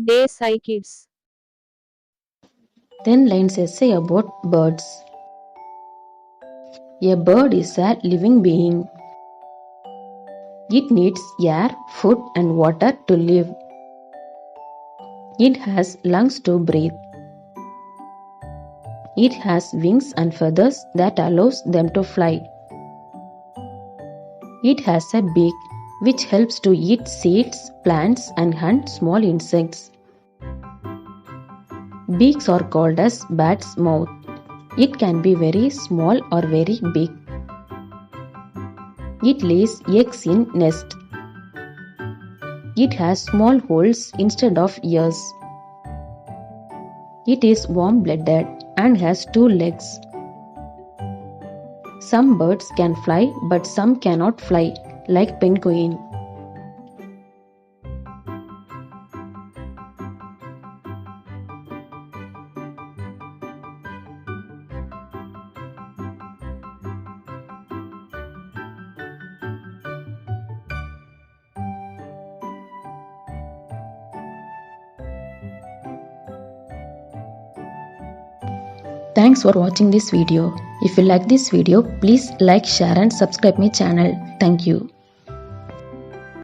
Day Sai Kids. 10 lines essay about birds. A bird is a living being. It needs air, food, and water to live. It has lungs to breathe. It has wings and feathers that allows them to fly. It has a beak which helps to eat seeds, plants, and hunt small insects. Beaks are called as bat's mouth. It can be very small or very big. It lays eggs in nest. It has small holes instead of ears. It is warm-blooded and has 2 legs. Some birds can fly but some cannot fly, like penguin. Thanks for watching this video. If you like this video, please like, share and subscribe my channel. Thank you.